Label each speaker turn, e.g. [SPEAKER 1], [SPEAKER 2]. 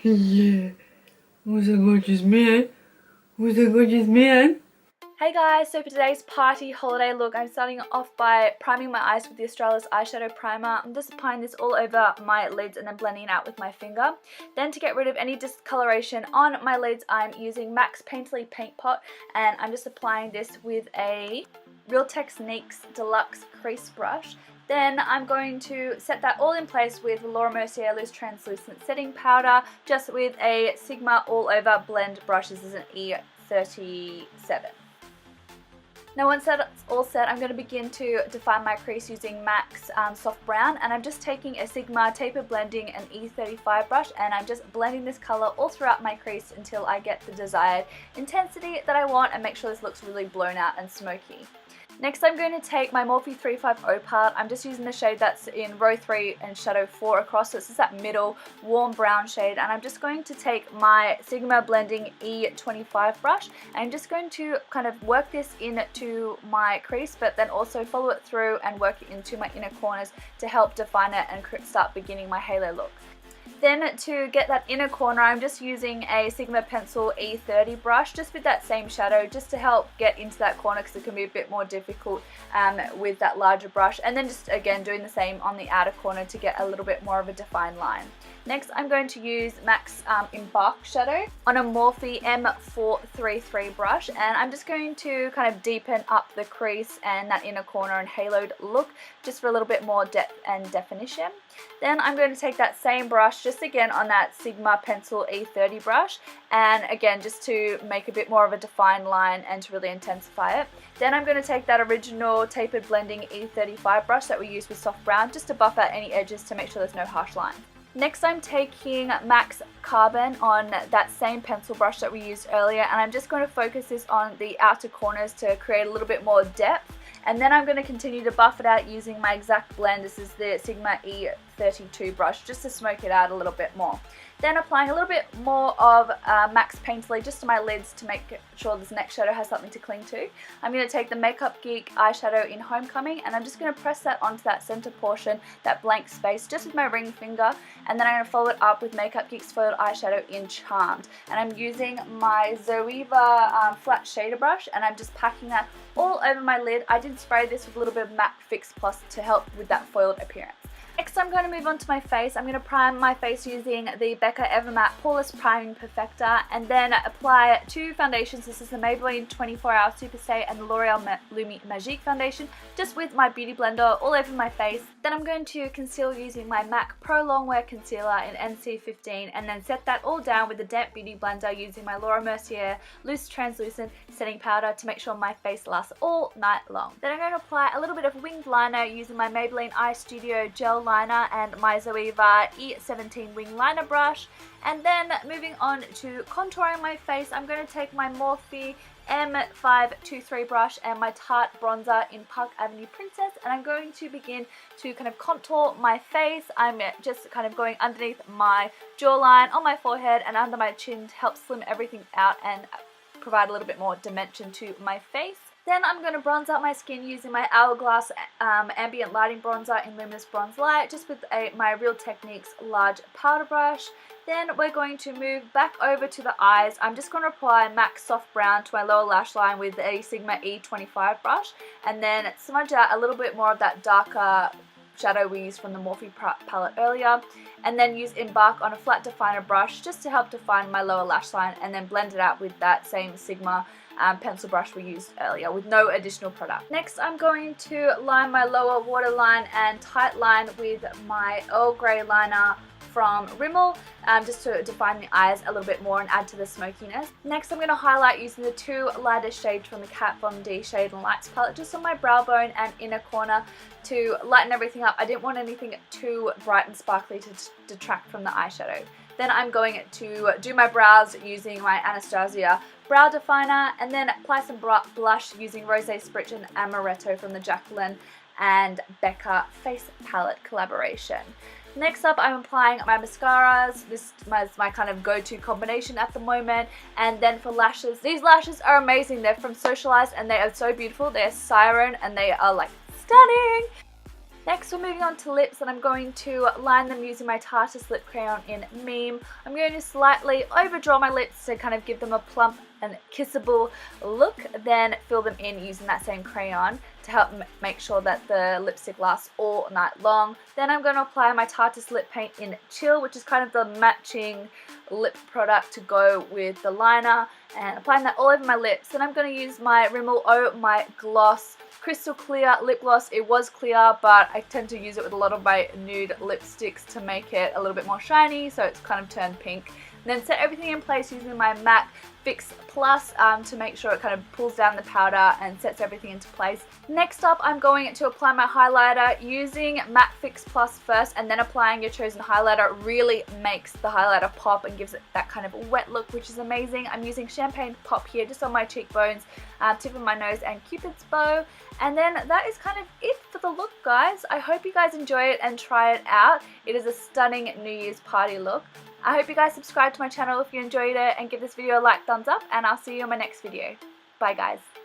[SPEAKER 1] Yeah. Who's a gorgeous man? Who's a gorgeous man?
[SPEAKER 2] Hey guys, so for today's party holiday look, I'm starting off by priming my eyes with the Australis eyeshadow primer. I'm just applying this all over my lids and then blending it out with my finger. Then to get rid of any discoloration on my lids, I'm using MAC's Painterly Paint Pot, and I'm just applying this with a Real Techniques Deluxe Crease Brush. Then I'm going to set that all in place with Mercier Loose Translucent Setting Powder, just with a Sigma All Over Blend brush. This is an E37. Now once that's all set, I'm going to begin to define my crease using MAC's Soft Brown, and I'm just taking a Sigma Taper Blending and E35 brush, and I'm just blending this colour all throughout my crease until I get the desired intensity that I want and make sure this looks really blown out and smoky. Next, I'm going to take my Morphe 350 palette. I'm just using the shade that's in row 3 and shadow 4 across, so this is that middle warm brown shade, and I'm just going to take my Sigma Blending E25 brush, and I'm just going to kind of work this into my crease, but then also follow it through and work it into my inner corners to help define it and start beginning my halo look. Then to get that inner corner, I'm just using a Sigma Pencil E30 brush, just with that same shadow, just to help get into that corner because it can be a bit more difficult with that larger brush. And then just again doing the same on the outer corner to get a little bit more of a defined line. Next, I'm going to use MAC's Embark shadow on a Morphe M433 brush, and I'm just going to kind of deepen up the crease and that inner corner and haloed look just for a little bit more depth and definition. Then I'm going to take that same brush just again on that Sigma Pencil E30 brush, and again just to make a bit more of a defined line and to really intensify it. Then I'm going to take that original Tapered Blending E35 brush that we used with Soft Brown just to buff out any edges to make sure there's no harsh lines. Next, I'm taking MAC's Carbon on that same pencil brush that we used earlier, and I'm just going to focus this on the outer corners to create a little bit more depth. And then I'm going to continue to buff it out using my Exact Blend. This is the Sigma E32 brush, just to smoke it out a little bit more. Then applying a little bit more of MAC's Painterly just to my lids to make sure this next shadow has something to cling to. I'm going to take the Makeup Geek eyeshadow in Homecoming, and I'm just going to press that onto that center portion, that blank space, just with my ring finger. And then I'm going to follow it up with Makeup Geek's foiled eyeshadow in Charmed. And I'm using my Zoeva flat shader brush, and I'm just packing that all over my lid. I did spray this with a little bit of MAC Fix Plus to help with that foiled appearance. Next, I'm going to move on to my face. I'm going to prime my face using the Becca Evermatte Poreless Priming Perfector, and then apply two foundations. This is the Maybelline 24-Hour Super Stay and the L'Oreal Lumi Magique foundation, just with my beauty blender all over my face. Then I'm going to conceal using my MAC Pro Longwear Concealer in NC15, and then set that all down with the damp beauty blender using my Mercier Loose Translucent Setting Powder to make sure my face lasts all night long. Then I'm going to apply a little bit of winged liner using my Maybelline Eyestudio Gel Liner and my Zoeva E17 Wing Liner brush. And then moving on to contouring my face, I'm going to take my Morphe M523 brush and my Tarte bronzer in Park Avenue Princess, and I'm going to begin to kind of contour my face. I'm just kind of going underneath my jawline, on my forehead and under my chin to help slim everything out and provide a little bit more dimension to my face. Then I'm going to bronze out my skin using my Hourglass Ambient Lighting Bronzer in Luminous Bronze Light, just with my Real Techniques large powder brush. Then we're going to move back over to the eyes. I'm just going to apply MAC's Soft Brown to my lower lash line with a Sigma E25 brush, and then smudge out a little bit more of that darker shadow we used from the Morphe palette earlier, and then use Embark on a flat definer brush just to help define my lower lash line, and then blend it out with that same Sigma pencil brush we used earlier with no additional product. Next, I'm going to line my lower waterline and tight line with my Earl Grey liner from Rimmel, just to define the eyes a little bit more and add to the smokiness. Next, I'm going to highlight using the two lightest shades from the Kat Von D Shade and Lights palette, just on my brow bone and inner corner to lighten everything up. I didn't want anything too bright and sparkly to detract from the eyeshadow. Then I'm going to do my brows using my Anastasia brow definer, and then apply some blush using Rose Spritz and Amaretto from the Jaclyn and Becca face palette collaboration. Next up, I'm applying my mascaras. This is my kind of go-to combination at the moment. And then for lashes, these lashes are amazing. They're from Socialized and they are so beautiful. They're Siren and they are like stunning. Next we're moving on to lips, and I'm going to line them using my Tarte lip crayon in Meme. I'm going to slightly overdraw my lips to kind of give them a plump and kissable look, then fill them in using that same crayon to help make sure that the lipstick lasts all night long. Then I'm going to apply my Tarte lip paint in Chill, which is kind of the matching lip product to go with the liner, and applying that all over my lips. Then I'm going to use my Rimmel Oh My Gloss Crystal Clear lip gloss. It was clear, but I tend to use it with a lot of my nude lipsticks to make it a little bit more shiny, so it's kind of turned pink. And then set everything in place using my MAC Fix Plus to make sure it kind of pulls down the powder and sets everything into place. Next up, I'm going to apply my highlighter using MAC Fix Plus first, and then applying your chosen highlighter really makes the highlighter pop and gives it that kind of wet look, which is amazing. I'm using Champagne Pop here just on my cheekbones, tip of my nose, and Cupid's bow. And then that is kind of it for the look, guys. I hope you guys enjoy it and try it out. It is a stunning New Year's party look. I hope you guys subscribe to my channel if you enjoyed it, and give this video a like, thumbs up, and I'll see you in my next video. Bye guys.